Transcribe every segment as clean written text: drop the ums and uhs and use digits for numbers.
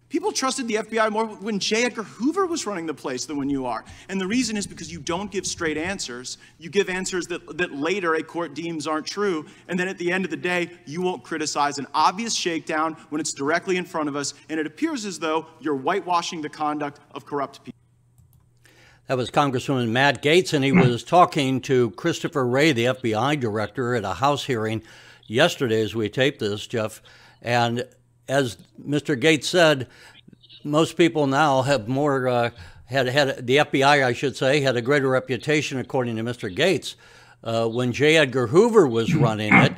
People trusted the FBI more when J. Edgar Hoover was running the place than when you are. And the reason is because you don't give straight answers. You give answers that later a court deems aren't true. And then at the end of the day, you won't criticize an obvious shakedown when it's directly in front of us. And it appears as though you're whitewashing the conduct of corrupt people. That was Congressman Matt Gaetz, and he was talking to Christopher Wray, the FBI director, at a House hearing yesterday as we taped this, Jeff. And as Mr. Gaetz said, most people now have more, had the FBI, I should say, had a greater reputation, according to Mr. Gaetz. When J. Edgar Hoover was running it,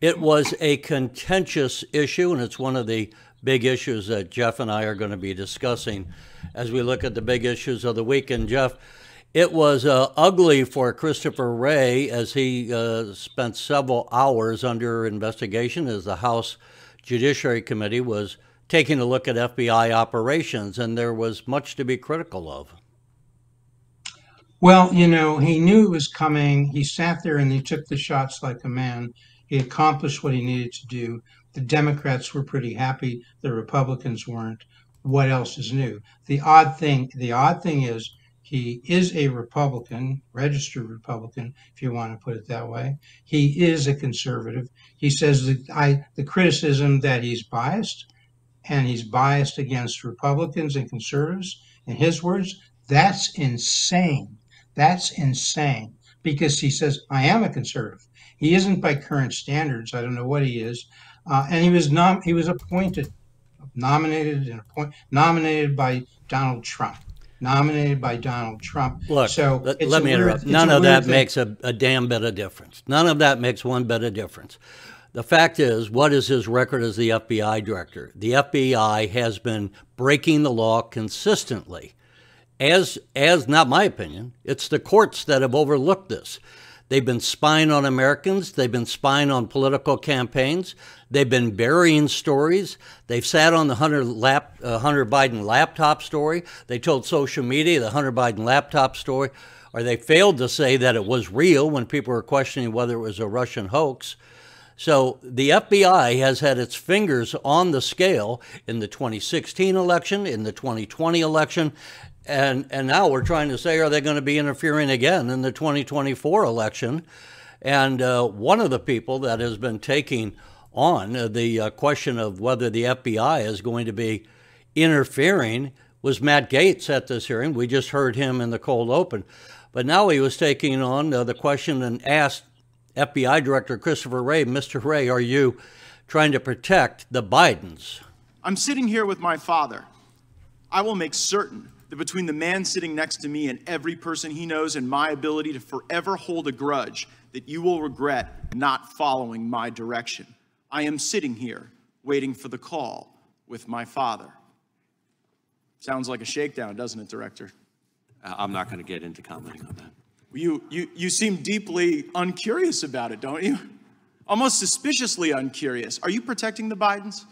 it was a contentious issue, and it's one of the big issues that Jeff and I are going to be discussing as we look at the big issues of the week. And Jeff, it was ugly for Christopher Wray as he spent several hours under investigation as the House Judiciary Committee was taking a look at FBI operations, and there was much to be critical of. Well, you know, he knew it was coming. He sat there and he took the shots like a man. He accomplished what he needed to do. The Democrats were pretty happy. The Republicans weren't. What else is new? The odd thing is he is a Republican, registered Republican, if you want to put it that way. He is a conservative. He says that the criticism that he's biased, and he's biased against Republicans and conservatives, in his words, that's insane. That's insane, because he says, I am a conservative. He isn't by current standards. I don't know what he is. And he was nominated by Donald Trump. Nominated by Donald Trump. Look, so let me interrupt. None of that makes a damn bit of difference. None of that makes one bit of difference. The fact is, what is his record as the FBI director? The FBI has been breaking the law consistently. As not my opinion, it's the courts that have overlooked this. They've been spying on Americans. They've been spying on political campaigns. They've been burying stories. They've sat on the Hunter Biden laptop story. They told social media the Hunter Biden laptop story, or they failed to say that it was real when people were questioning whether it was a Russian hoax. So the FBI has had its fingers on the scale in the 2016 election, in the 2020 election, and now we're trying to say, are they going to be interfering again in the 2024 election? And one of the people that has been taking on the question of whether the FBI is going to be interfering was Matt Gaetz at this hearing. We just heard him in the cold open. But now he was taking on the question and asked FBI Director Christopher Wray, Mr. Wray, are you trying to protect the Bidens? I'm sitting here with my father. I will make certain that between the man sitting next to me and every person he knows and my ability to forever hold a grudge, that you will regret not following my direction. I am sitting here waiting for the call with my father. Sounds like a shakedown, doesn't it, Director? I'm not going to get into commenting on that. You seem deeply uncurious about it, don't you? Almost suspiciously uncurious. Are you protecting the Bidens?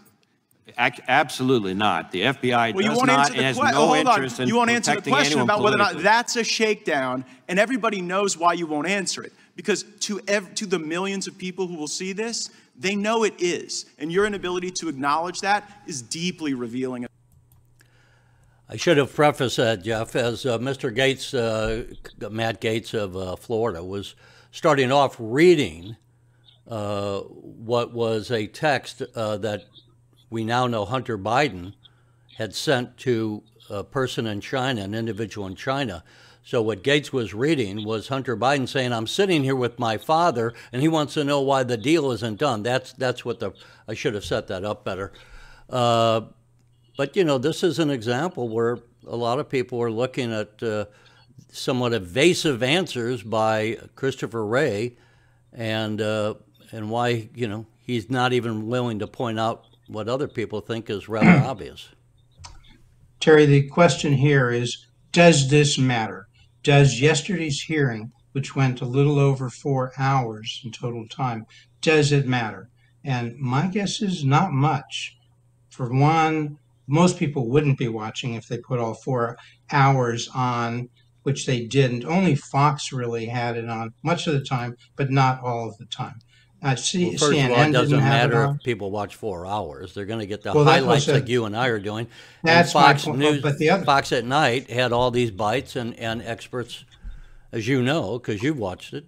Absolutely not. The FBI does not and has no interest in protecting anyone politically. You won't answer the question about whether or not that's a shakedown, and everybody knows why you won't answer it. Because to the millions of people who will see this, they know it is. And your inability to acknowledge that is deeply revealing. I should have prefaced that, Jeff, as Mr. Gaetz, Matt Gaetz of Florida, was starting off reading what was a text that we now know Hunter Biden had sent to a person in China, an individual in China. So what Gaetz was reading was Hunter Biden saying, I'm sitting here with my father, and he wants to know why the deal isn't done. That's what I should have set that up better. But, you know, this is an example where a lot of people are looking at somewhat evasive answers by Christopher Wray and why, you know, he's not even willing to point out what other people think is rather obvious. Terry, the question here is, does this matter? Does yesterday's hearing, which went a little over 4 hours in total time, does it matter? And my guess is not much. For one, most people wouldn't be watching if they put all 4 hours on, which they didn't. Only Fox really had it on much of the time, but not all of the time. First of all, it doesn't matter if people watch 4 hours. They're going to get the highlights like you and I are doing. That's Fox my point. News, but the other Fox at Night had all these bites and experts, as you know, because you've watched it.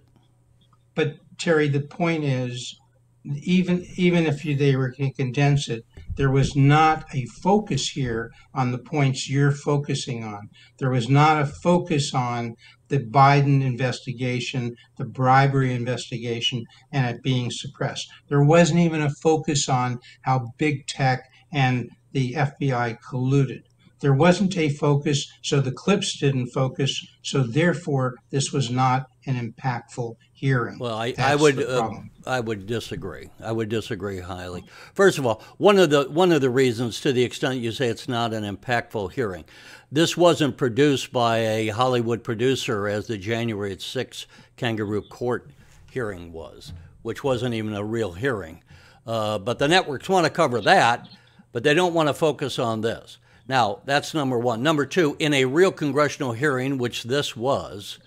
But Terry, the point is, even if they were to condense it, there was not a focus here on the points you're focusing on. There was not a focus on the Biden investigation, the bribery investigation, and it being suppressed. There wasn't even a focus on how big tech and the FBI colluded. There wasn't a focus, so the clips didn't focus, so therefore this was not an impactful hearing. Well, I would disagree. I would disagree highly. First of all, one of the reasons, to the extent you say it's not an impactful hearing, this wasn't produced by a Hollywood producer as the January 6th Kangaroo Court hearing was, which wasn't even a real hearing. But the networks want to cover that, but they don't want to focus on this. Now, that's number one. Number two, in a real congressional hearing, which this was,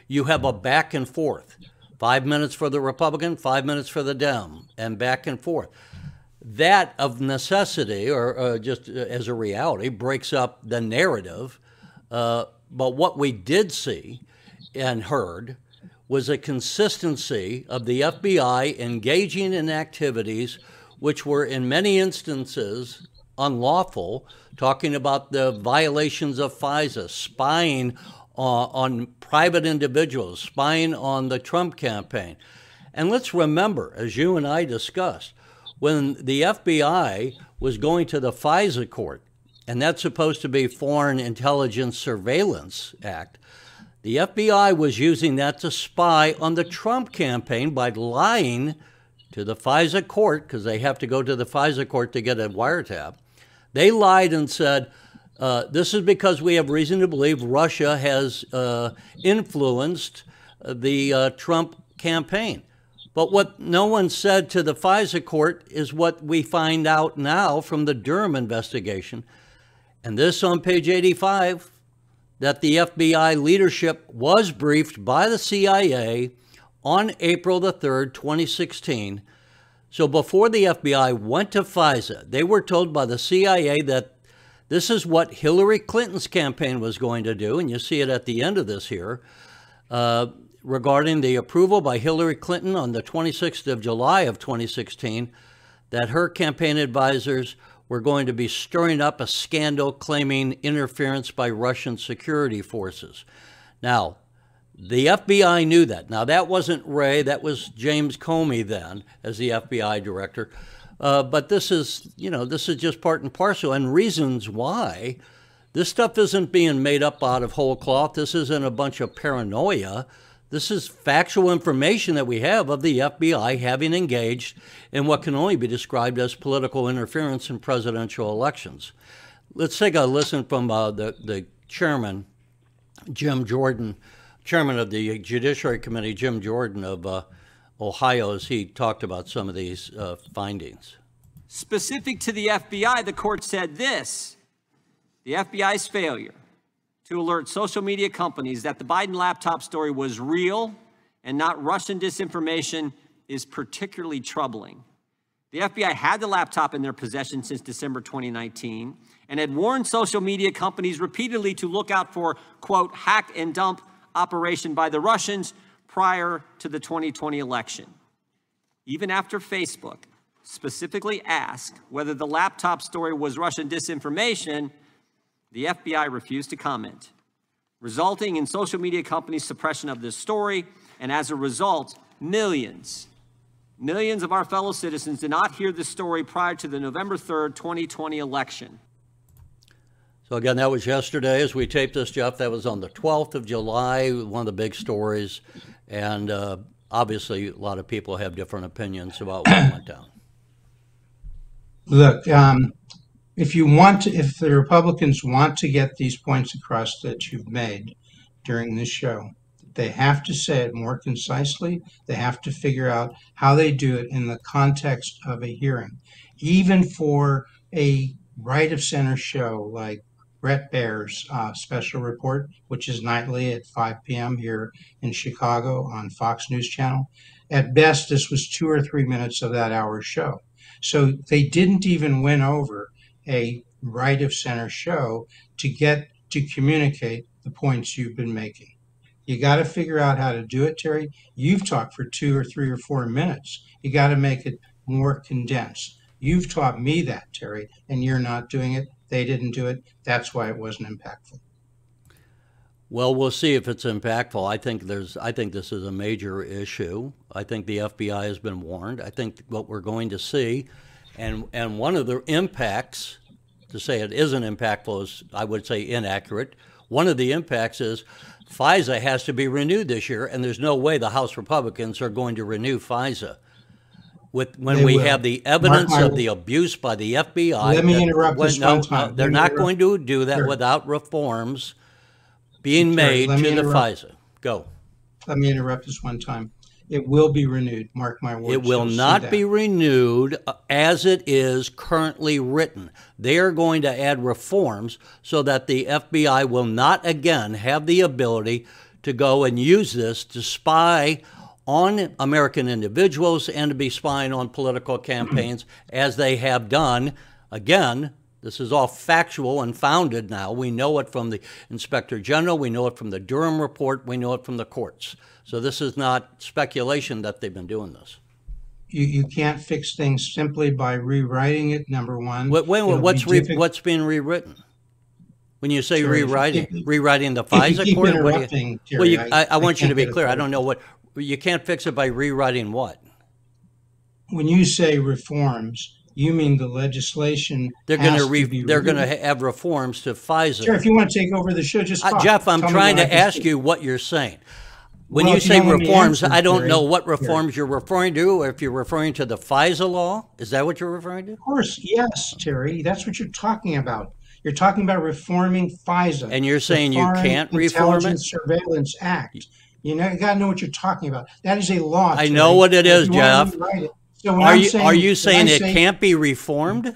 you have a back and forth. 5 minutes for the Republican, 5 minutes for the Dem, and back and forth. That, of necessity, or just as a reality, breaks up the narrative. But what we did see and heard was a consistency of the FBI engaging in activities which were in many instances unlawful, talking about the violations of FISA, spying on private individuals, spying on the Trump campaign. And let's remember, as you and I discussed, when the FBI was going to the FISA court, and that's supposed to be Foreign Intelligence Surveillance Act, the FBI was using that to spy on the Trump campaign by lying to the FISA court, because they have to go to the FISA court to get a wiretap. They lied and said, this is because we have reason to believe Russia has influenced the Trump campaign. But what no one said to the FISA court is what we find out now from the Durham investigation. And this on page 85, that the FBI leadership was briefed by the CIA on April the 3rd, 2016. So before the FBI went to FISA, they were told by the CIA that this is what Hillary Clinton's campaign was going to do, and you see it at the end of this here, regarding the approval by Hillary Clinton on the 26th of July of 2016, that her campaign advisors were going to be stirring up a scandal claiming interference by Russian security forces. Now, the FBI knew that. Now, that wasn't Wray, that was James Comey then as the FBI director. But this is just part and parcel, and reasons why. This stuff isn't being made up out of whole cloth. This isn't a bunch of paranoia. This is factual information that we have of the FBI having engaged in what can only be described as political interference in presidential elections. Let's take a listen from the chairman, Jim Jordan, chairman of the Judiciary Committee, Jim Jordan of Ohio, as he talked about some of these findings. Specific to the FBI, the court said this: the FBI's failure to alert social media companies that the Biden laptop story was real and not Russian disinformation is particularly troubling. The FBI had the laptop in their possession since December 2019 and had warned social media companies repeatedly to look out for, quote, hack and dump operation by the Russians prior to the 2020 election. Even after Facebook specifically asked whether the laptop story was Russian disinformation, the FBI refused to comment, resulting in social media companies' suppression of this story, and as a result, millions of our fellow citizens did not hear this story prior to the November 3rd, 2020 election. So again, that was yesterday as we taped this, Jeff. That was on the 12th of July, one of the big stories, and obviously a lot of people have different opinions about what went down. Look, if the Republicans want to get these points across that you've made during this show, they have to say it more concisely. They have to figure out how they do it in the context of a hearing. Even for a right of center show like Bret Baier's special report, which is nightly at 5 p.m. here in Chicago on Fox News Channel, At best, this was 2 or 3 minutes of that hour's show. So they didn't even win over a right of center show to get to communicate the points you've been making. You got to figure out how to do it, Terry. You've talked for 2 or 3 or 4 minutes. You got to make it more condensed. You've taught me that, Terry, and you're not doing it. They didn't do it. That's why it wasn't impactful. Well, we'll see if it's impactful. I think this is a major issue. I think the FBI has been warned. I think what we're going to see, and one of the impacts, to say it isn't impactful is, I would say, inaccurate. One of the impacts is FISA has to be renewed this year, and there's no way the House Republicans are going to renew FISA. When we have the evidence of the abuse by the FBI. Let me interrupt this one time. They're not going to do that without reforms being made to the FISA. Go. Let me interrupt this one time. It will be renewed. Mark my words. It will not be renewed as it is currently written. They are going to add reforms so that the FBI will not again have the ability to go and use this to spy on American individuals and to be spying on political campaigns as they have done. Again, this is all factual and founded now. We know it from the Inspector General. We know it from the Durham report. We know it from the courts. So this is not speculation that they've been doing this. You can't fix things simply by rewriting it, number one. What's being rewritten? When you say rewriting the FISA court? I want you to be clear. I don't know what. You can't fix it by rewriting what? When you say reforms, you mean the legislation. They're going to have reforms to FISA. Sure, if you want to take over the show, just talk. Jeff, I'm trying to ask you what you're saying. When you say reforms, I don't know what reforms you're referring to, or if you're referring to the FISA law. Is that what you're referring to? Of course, yes, Terry. That's what you're talking about. You're talking about reforming FISA. And you're saying you can't reform it? Intelligence Surveillance Act. You got to know what you're talking about. That is a law. I know what it is, Jeff. Are you saying it can't be reformed?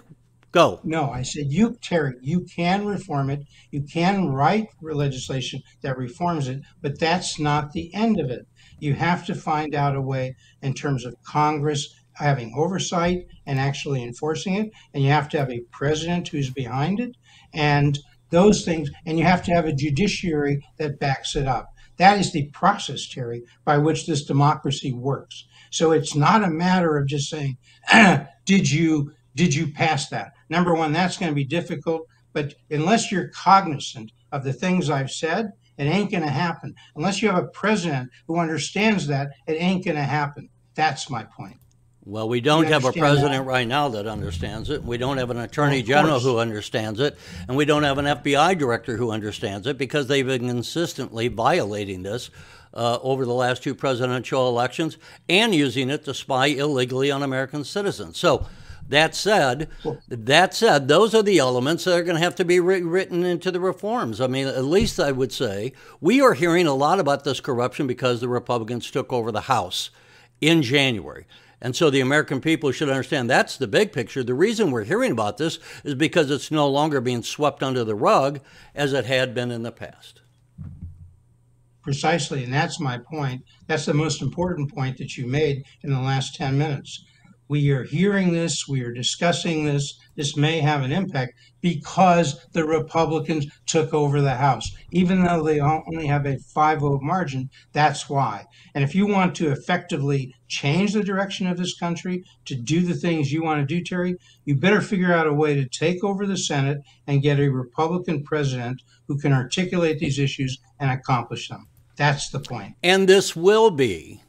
Go. No, I said Terry, you can reform it. You can write legislation that reforms it, but that's not the end of it. You have to find out a way in terms of Congress having oversight and actually enforcing it, and you have to have a president who's behind it, and those things, and you have to have a judiciary that backs it up. That is the process, Terry, by which this democracy works. So it's not a matter of just saying, did you pass that? Number one, that's going to be difficult, but unless you're cognizant of the things I've said, it ain't going to happen. Unless you have a president who understands that, it ain't going to happen. That's my point. Well, we don't have a president right now that understands it. We don't have an attorney general who understands it. And we don't have an FBI director who understands it, because they've been consistently violating this over the last 2 presidential elections and using it to spy illegally on American citizens. So that said, those are the elements that are going to have to be written into the reforms. I mean, at least I would say we are hearing a lot about this corruption because the Republicans took over the House in January. And so the American people should understand that's the big picture. The reason we're hearing about this is because it's no longer being swept under the rug as it had been in the past. Precisely, and that's my point. That's the most important point that you made in the last 10 minutes. We are hearing this, we are discussing this. This may have an impact because the Republicans took over the House. Even though they only have a 5-vote margin, that's why. And if you want to effectively change the direction of this country, to do the things you want to do, Terry, you better figure out a way to take over the Senate and get a Republican president who can articulate these issues and accomplish them. That's the point. And this will be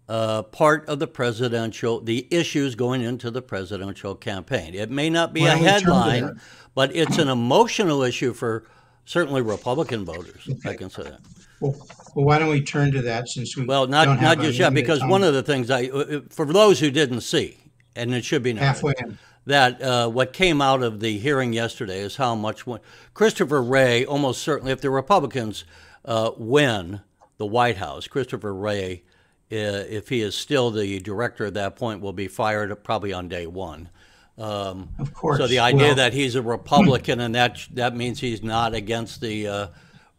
part of the issues going into the presidential campaign. It may not be a headline, but it's an emotional issue for certainly Republican voters. Okay. I can say that. Well, why don't we turn to that since we not just yet, because one of the things for those who didn't see, and it should be noted, that what came out of the hearing yesterday is how much Christopher Wray, almost certainly, if the Republicans win the White House, Christopher Wray, if he is still the director at that point, will be fired probably on day one. Of course. So the idea that he's a Republican and that means he's not against the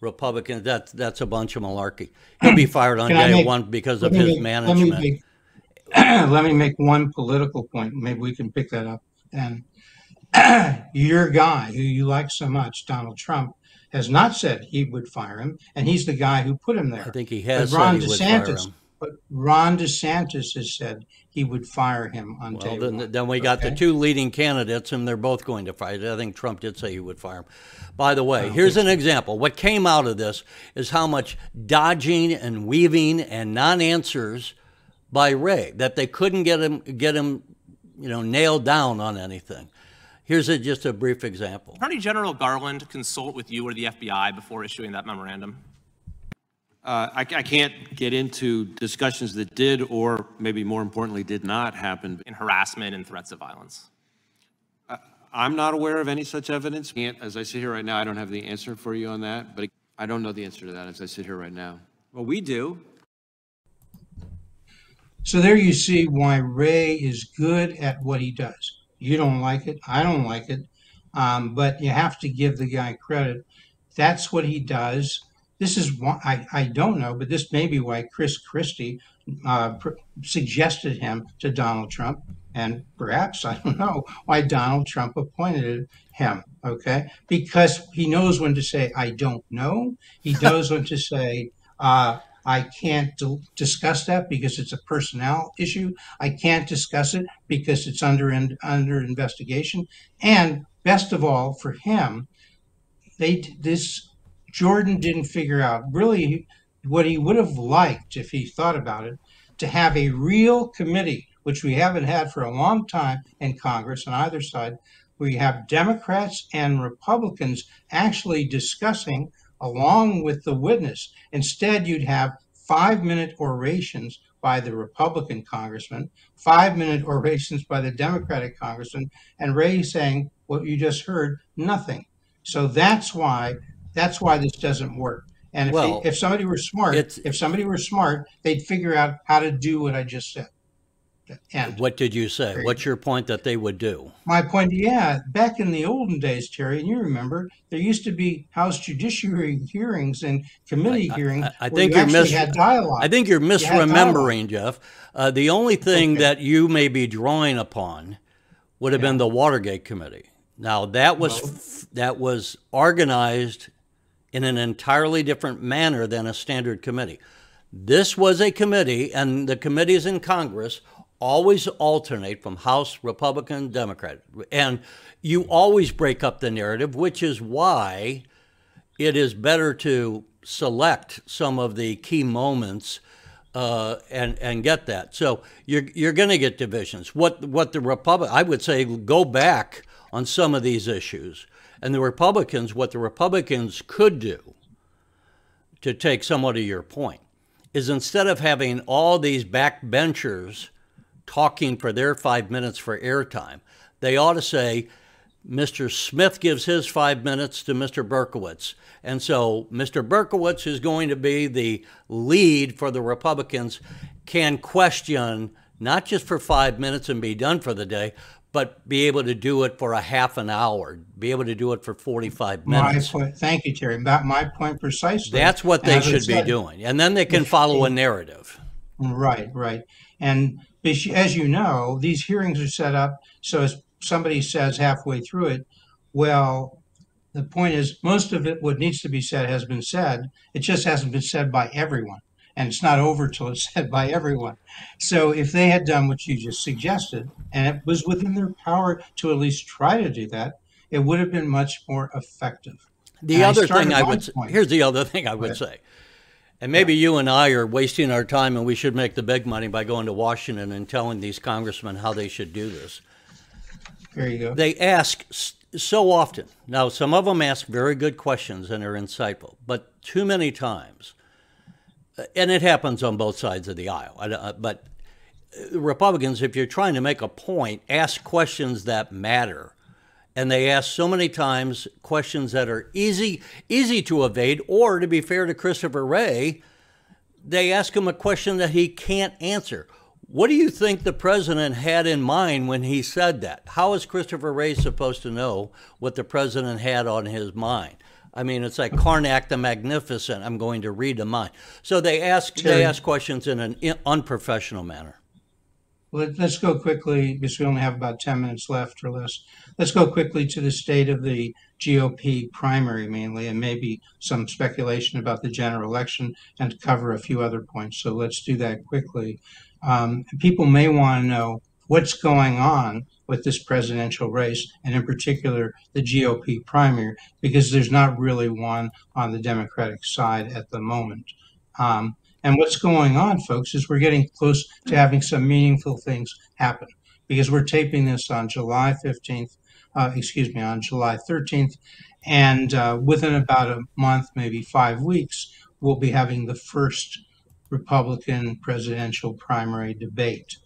Republicans, that's a bunch of malarkey. He'll be fired on day one because of his management. Let me make one political point. Maybe we can pick that up. And your guy who you like so much, Donald Trump, has not said he would fire him, and he's the guy who put him there. I think he has said he would fire him. But Ron DeSantis has said he would fire him on day one. Then we got the two leading candidates, and they're both going to fight. I think Trump did say he would fire him. By the way, here's an example. What came out of this is how much dodging and weaving and non-answers by Wray, that they couldn't get him, nailed down on anything. Here's just a brief example. Attorney General Garland consult with you or the FBI before issuing that memorandum? I can't get into discussions that did, or maybe more importantly, did not happen. In harassment and threats of violence. I'm not aware of any such evidence. As I sit here right now, I don't have the answer for you on that, but I don't know the answer to that as I sit here right now. Well, we do. So there you see why Wray is good at what he does. You don't like it. I don't like it. But you have to give the guy credit. That's what he does. This is why I don't know, but this may be why Chris Christie suggested him to Donald Trump, and perhaps, I don't know, why Donald Trump appointed him, okay? Because he knows when to say, I don't know. He knows when to say, I can't discuss that because it's a personnel issue. I can't discuss it because it's under investigation. And best of all, for him, Jordan didn't figure out really what he would have liked if he thought about it, to have a real committee, which we haven't had for a long time in Congress on either side, where you have Democrats and Republicans actually discussing along with the witness. Instead, you'd have 5-minute orations by the Republican congressman, 5-minute orations by the Democratic congressman, and Wray saying what you just heard, nothing. So that's why this doesn't work. And if somebody were smart, they'd figure out how to do what I just said. And what did you say? What's your point that they would do? My point, back in the olden days, Terry, and you remember, there used to be House Judiciary hearings and committee hearings. I think you're misremembering, Jeff. The only thing that you may be drawing upon would have been the Watergate Committee. Now that was organized in an entirely different manner than a standard committee. This was a committee, and the committees in Congress always alternate from House, Republican, Democrat. And you always break up the narrative, which is why it is better to select some of the key moments and get that. So you're going to get divisions. I would say go back on some of these issues. And what the Republicans could do, to take somewhat of your point, is instead of having all these backbenchers talking for their 5 minutes for airtime, they ought to say, Mr. Smith gives his 5 minutes to Mr. Berkowitz. And so Mr. Berkowitz, who's going to be the lead for the Republicans, can question not just for 5 minutes and be done for the day, but be able to do it for a half an hour, be able to do it for 45 minutes. Thank you, Terry. My point precisely. That's what they should be doing. And then they can follow a narrative. Right. And as you know, these hearings are set up so as somebody says halfway through it, well, the point is most of it, what needs to be said, has been said. It just hasn't been said by everyone. And it's not over till it's said by everyone. So if they had done what you just suggested, and it was within their power to at least try to do that, it would have been much more effective. Here's the other thing I would say. And maybe you and I are wasting our time, and we should make the big money by going to Washington and telling these congressmen how they should do this. There you go. They ask so often. Now, some of them ask very good questions and are insightful, but too many times, and it happens on both sides of the aisle, but Republicans, if you're trying to make a point, ask questions that matter. And they ask so many times questions that are easy to evade, or to be fair to Christopher Wray, they ask him a question that he can't answer. What do you think the president had in mind when he said that? How is Christopher Wray supposed to know what the president had on his mind? I mean, it's like Karnak the Magnificent. I'm going to read a mind. So they ask questions in an unprofessional manner. Let's go quickly, because we only have about 10 minutes left or less. Let's go quickly to the state of the GOP primary mainly, and maybe some speculation about the general election, and to cover a few other points. So let's do that quickly. People may want to know what's going on with this presidential race, and in particular the GOP primary, because there's not really one on the Democratic side at the moment. And what's going on, folks, is we're getting close to having some meaningful things happen, because we're taping this on July 15th, on July 13th, and within about a month, maybe 5 weeks, we'll be having the first Republican presidential primary debate.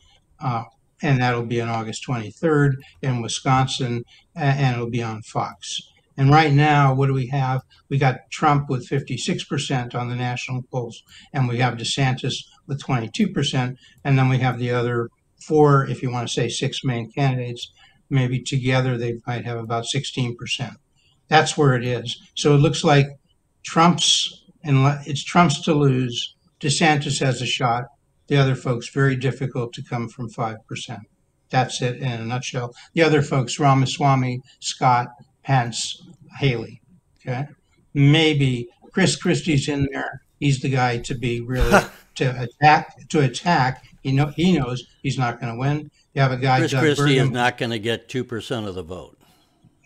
And that'll be on August 23rd in Wisconsin, and it'll be on Fox. And right now, what do we have? We got Trump with 56% on the national polls, and we have DeSantis with 22%, and then we have the other 4, if you want to say 6 main candidates. Maybe together they might have about 16%. That's where it is. So it looks like it's Trump's to lose. DeSantis has a shot. The other folks, very difficult to come from 5%. That's it in a nutshell. The other folks, Ramaswamy, Scott, Pence, Haley. Okay, maybe Chris Christie's in there. He's the guy to be really to attack. He knows he's not going to win. You have a guy. Chris Christie is not going to get 2% of the vote.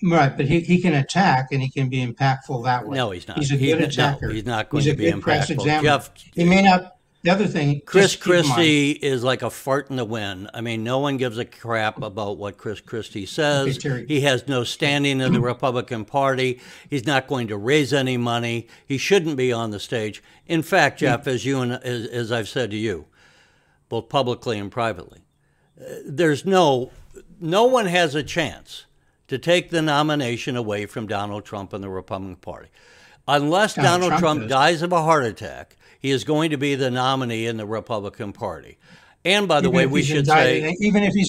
Right, but he can attack and he can be impactful that way. No, he's not. He's a good attacker. No, he's not going to be impactful. Jeff, he may not. The other thing, Chris Christie is like a fart in the wind. I mean, no one gives a crap about what Chris Christie says. Okay, he has no standing in the Republican Party. He's not going to raise any money. He shouldn't be on the stage. In fact, Jeff, as I've said to you, both publicly and privately, there's no one has a chance to take the nomination away from Donald Trump and the Republican Party. Unless Donald Trump dies of a heart attack, he is going to be the nominee in the Republican Party. And by the way, we should say, even if he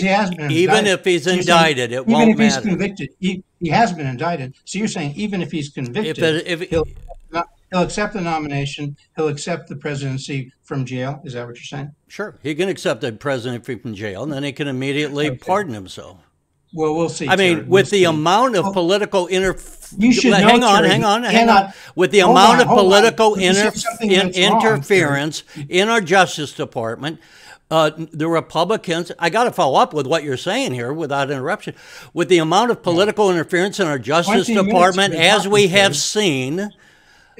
has been indicted, even if he's indicted, it won't matter. Even if he's convicted, he has been indicted. So you're saying even if he's convicted, he'll accept the nomination, he'll accept the presidency from jail. Is that what you're saying? Sure, he can accept the presidency from jail, and then he can immediately pardon himself. Well, we'll see. I mean, with the amount of political interference, hang on. With the amount of political interference in our Justice Department, the Republicans, I got to follow up with what you're saying here without interruption. With the amount of political interference in our Justice Department, as we have seen,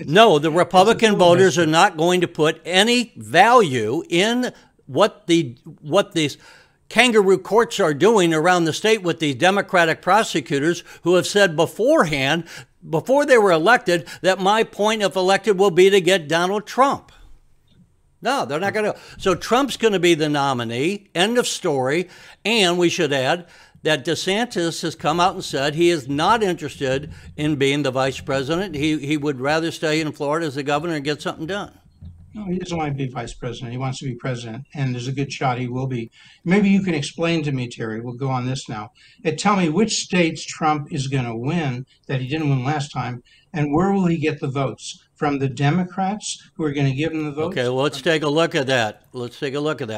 no, the Republican voters are not going to put any value in what these kangaroo courts are doing around the state with these Democratic prosecutors who have said beforehand, before they were elected, that my point if elected will be to get Donald Trump. No, they're not going to. So Trump's going to be the nominee, end of story. And we should add that DeSantis has come out and said he is not interested in being the vice president. He would rather stay in Florida as the governor and get something done. No, he doesn't want to be vice president. He wants to be president, and there's a good shot he will be. Maybe you can explain to me, Terry, we'll go on this now, and tell me which states Trump is going to win that he didn't win last time, and where will he get the votes? From the Democrats who are going to give him the votes? Okay, well, let's take a look at that.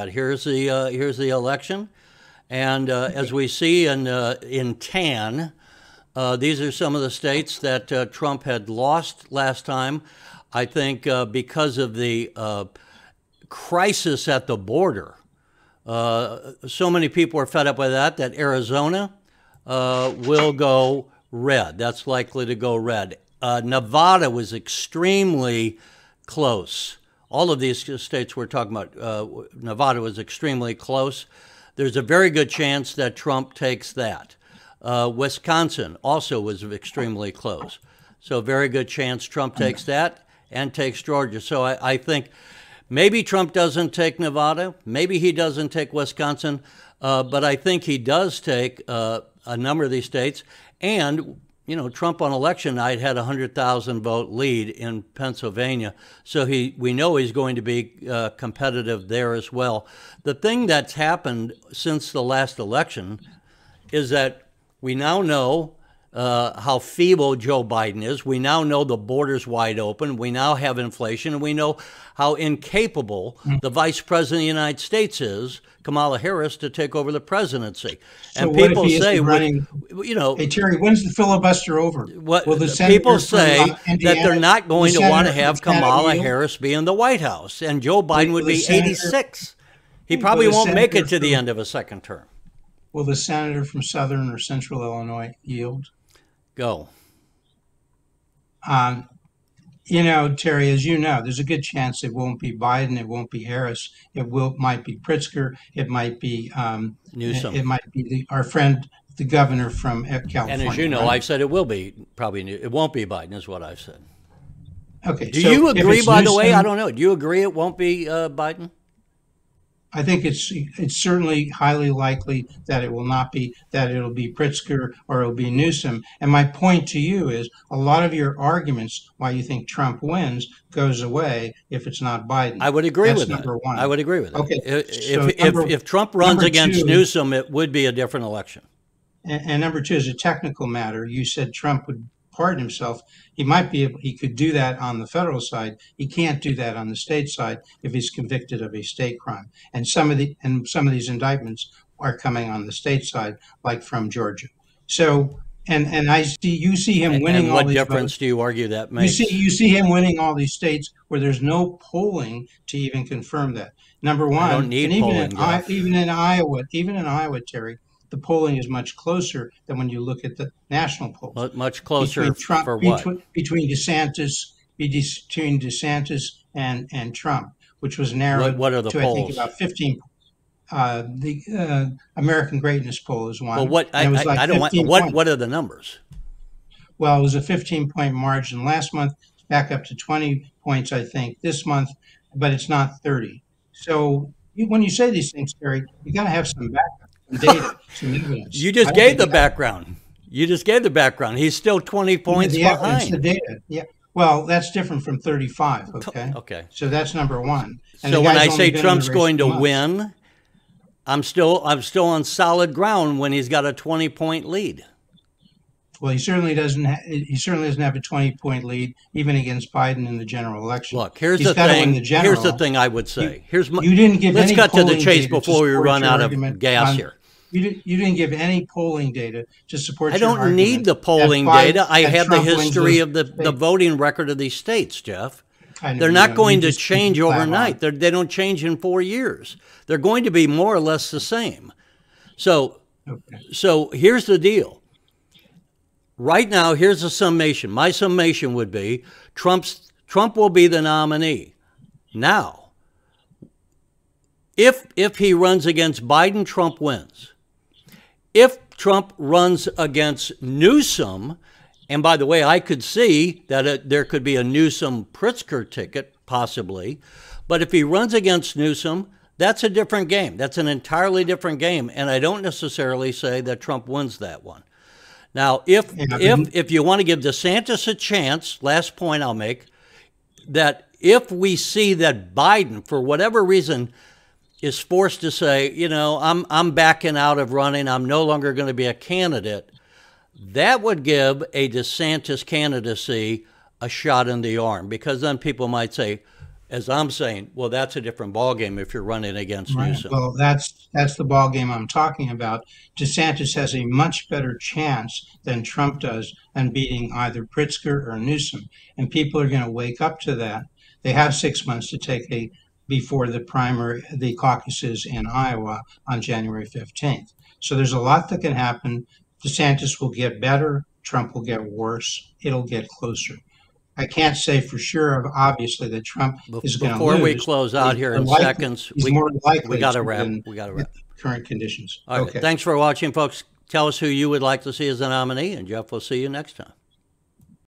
Here's the election, and as we see in tan, these are some of the states that Trump had lost last time. I think because of the crisis at the border, so many people are fed up with that Arizona will go red. That's likely to go red. Nevada was extremely close. All of these states we're talking about, Nevada was extremely close. There's a very good chance that Trump takes that. Wisconsin also was extremely close. So very good chance Trump takes that and takes Georgia. So I think maybe Trump doesn't take Nevada. Maybe he doesn't take Wisconsin. But I think he does take a number of these states. And, you know, Trump on election night had a 100,000 vote lead in Pennsylvania. So we know he's going to be competitive there as well. The thing that's happened since the last election is that we now know how feeble Joe Biden is. We now know the border's wide open. We now have inflation, and we know how incapable the vice president of the United States is, Kamala Harris, to take over the presidency. So and what people if he is say, running, you know, hey Terry, when's the filibuster over? what Will the people senator say from, that Indiana, they're not going the to want to senator have from Kamala Indiana, Harris be in the White House, and Joe Biden would the be senator- 86. He Will probably the won't make senator it to the from- end of a second term. Will the senator from Southern or Central Illinois yield? Go. You know, Terry, as you know, there's a good chance it won't be Biden, it won't be Harris, might be Pritzker, it might be Newsom. it might be our friend, the governor from California. And as you know, right? I've said it will be probably it won't be Biden, is what I've said. Okay. Do so you if agree, it's by the way? Newsom, I don't know. Do you agree it won't be Biden? I think it's certainly highly likely that it will not be, that it'll be Pritzker or it'll be Newsom. And my point to you is a lot of your arguments why you think Trump wins goes away if it's not Biden. I would agree That's with that. number one. I would agree with that. Okay, If Trump runs number against two- Newsom, it would be a different election. And number two is a technical matter. You said Trump would pardon himself. He could do that on the federal side. He can't do that on the state side if he's convicted of a state crime. And some of these indictments are coming on the state side, like from Georgia. So, and you see him winning And all what these difference votes. do you argue that makes? You see him winning all these states where there's no polling to even confirm that. Number one, don't need and polling, Jeff. even in Iowa, Terry, the polling is much closer than when you look at the national polls. Much closer Between Trump, for what? Between DeSantis and Trump, which was narrowed What are the to I think polls? about 15. The American Greatness poll is one. Well, what and it was like I don't want. 15 What points. are the numbers? Well, it was a 15-point margin last month, back up to 20 points, I think, this month, but it's not 30. So when you say these things, Terry, you got to have some backup, some data, some evidence. You just I don't gave think the you have- background. You just gave the background. He's still 20 points the evidence, the behind. data. Yeah. Well, that's different from 35. Okay. Okay. So that's number one. And So the when guy's I only say been in the Trump's race going to 2 months. win, I'm still on solid ground when he's got a 20-point lead. Well, he certainly doesn't. He certainly doesn't have a 20-point lead, even against Biden in the general election. Look, here's He's the gotta win thing. the general. Here's the thing I would say. Here's my. You didn't give Let's any cut to the polling chase data to before we support run your out of argument gas on- here. You didn't give any polling data to support I your don't argument need the that polling Biden- data. I that have the Trump wins history those of the states. voting record of these states, Jeff. I know They're you not don't. going You to just change flat out. overnight. They don't change in 4 years. They're going to be more or less the same. So here's the deal. Right now, here's a summation. My summation would be Trump will be the nominee. Now, if he runs against Biden, Trump wins. If Trump runs against Newsom, and by the way, I could see that there could be a Newsom-Pritzker ticket, possibly. But if he runs against Newsom, that's a different game. That's an entirely different game. And I don't necessarily say that Trump wins that one. Now, if you want to give DeSantis a chance, last point I'll make, that if we see that Biden, for whatever reason, is forced to say, you know, I'm backing out of running, I'm no longer going to be a candidate, that would give a DeSantis candidacy a shot in the arm, because then people might say, as I'm saying, well, that's a different ballgame if you're running against Newsom. Well, that's the ballgame I'm talking about. DeSantis has a much better chance than Trump does on beating either Pritzker or Newsom, and people are going to wake up to that. They have 6 months to take before the caucuses in Iowa on January 15th. So there's a lot that can happen. DeSantis will get better. Trump will get worse. It'll get closer. I can't say for sure, obviously, that Trump is going to lose. Before we close out here in seconds, he's more likely we got to to wrap. win We got to wrap. current conditions. All right. Okay. Thanks for watching, folks. Tell us who you would like to see as a nominee, and Jeff will see you next time.